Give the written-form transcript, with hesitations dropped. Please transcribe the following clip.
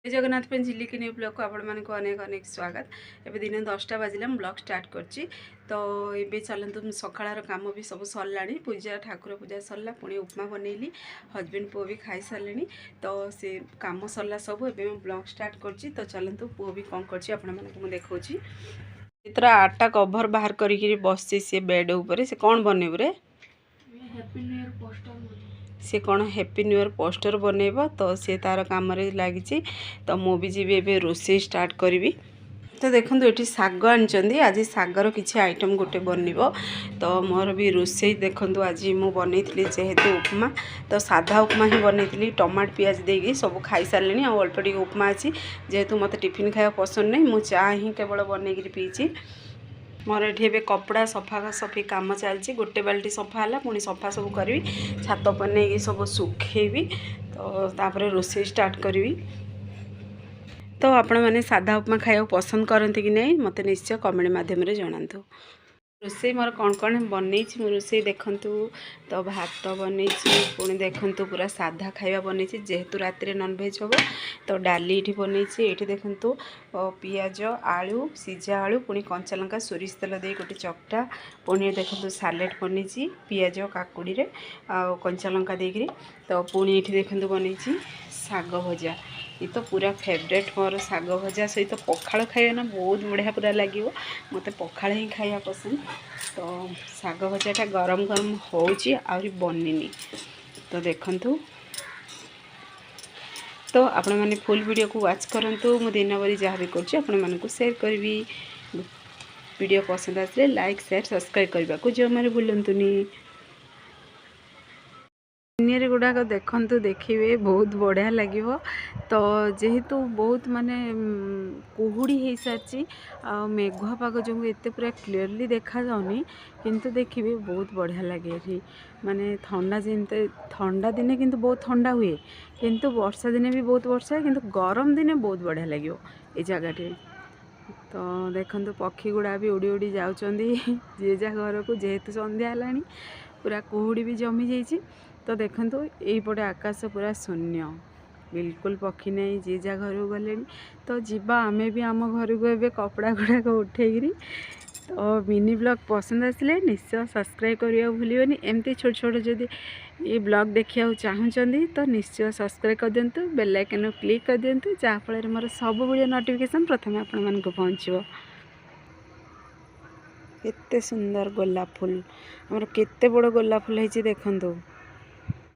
जय जगन्नाथ पे झिल्ली न्यू ब्लॉग को आपण मानक अनेक अनेक स्वागत। एबे दिन 10टा बाजिला ब्लॉग स्टार्ट करची तो ये चलतु सकाळ कम भी सब सरला पूजा ठाकुर पूजा सरला पुणी उपमा बनैली हजबैंड पुओ भी खाई सारे तो से कम सरला सब एवं ब्लॉग स्टार्ट करची तो चलतु पुओ भी कौन कर देखा इतर 8टा कभर बाहर करी बसची सी बेड उपर से कौन बनइब रे हैप्पी न्यू ईयर पोस्टर सी कौन हैप्पी न्यू ईयर पोस्टर बनइब तो सी तार काम लगी तो मुझे जी ए रोसे स्टार्ट करी तो देखो ये शाग आनी आज शागर किसी आइटम गोटे बन तो मोर भी रोसे देखूँ आज मुझे बनई जेहेतु उपमा तो साधा उपमा ही बनई टमाट पियाज देगी सब खाई सारे अल्प टे उपमा अच्छी जेहेतु मत टिफिन खाया पसंद नहीं मुझे चा ही केवल बनई पीची मोर ये कपड़ा सफा सफी कम चलती गोटे बाल्टी सफा है पुणी सफा सब करी छात पर नहीं सब सुखेबी तो तापर रोसे स्टार्ट करी तो आपण मैंने साधा उपमा खाया पसंद करते कि नहीं मत निश्चय कमेंट मध्यम जनातु रोसे मोर कौन कौन बनई रोसे देखूँ तो भात बनई पुणी देखूँ पूरा साधा खाଇବା बनई जेहेतु रात नॉनवेज हम तो डाली ये बनई ये देखूँ पियाज आलू सीझा आलू पुणी कंचा लंका सोरिष तेल दे गोटे चकटा पुणी देखूँ सालेड बनई पियाज काकुड़ी कंचा लंका देकरी तो पुणी ये देखूँ बनई शाग भजा ये तो पूरा फेवरेट मोर शाग भजा सहित पखाड़ खाइए ना बहुत बढ़िया पूरा लगे मत पखाड़ ही खाया पसंद तो शाग भजाटा गरम गरम होची आहरी बननी तो देखंतु तो आपण मैंने फुल वीडियो को वाच करंतु मु दिन भरी जहाँ भी कर आपण मानक शेयर करी वीडियो पसंद आसे लाइक शेयर सब्सक्राइब करने को जो मैंने भूलतुनि सीनियर गुड़ाक देखु देखिए बहुत बढ़िया लगे तो जेहेतु बहुत माने कुहुड़ी हो सारी मेघुआ पाग जो एत पूरा क्लीयरली देखा जाऊनी किंतु देखिए बहुत बढ़िया लगे ये माने ठंडा दिने किंतु बहुत ठंडा हुए किंतु वर्षा दिने भी बहुत वर्षा है किंतु गरम दिने बहुत बढ़िया लगे ये जगह तो देखो पक्षी गुड़ा भी उड़ी उड़ी जाऊँच जे जा घर को जेहेतु संध्या है पूरा कुहुड़ी भी जमी जाइए तो देखो यहीपटे आकाश पूरा शून्य बिल्कुल पक्षी नहीं जी जा घर को गले तो जीवा आमे भी आम घर को ए कपड़ा गुड़ाक उठेरी तो मिनी ब्लॉग पसंद आसिले निश्चय सब्सक्राइब करने भूलिए एमती छोट छोट जदि ये ब्लॉग देखा चाहूँगी तो निश्चय सब्सक्राइब कर दिंतु बेल आइकन क्लिक कर दिंतु जहाँफल मोर सब वीडियो नोटिफिकेशन प्रथम आपण मानक पहुँचो केते सुंदर गोलाप फूल आमर केते बड़ गोलाप फूल है देखंतु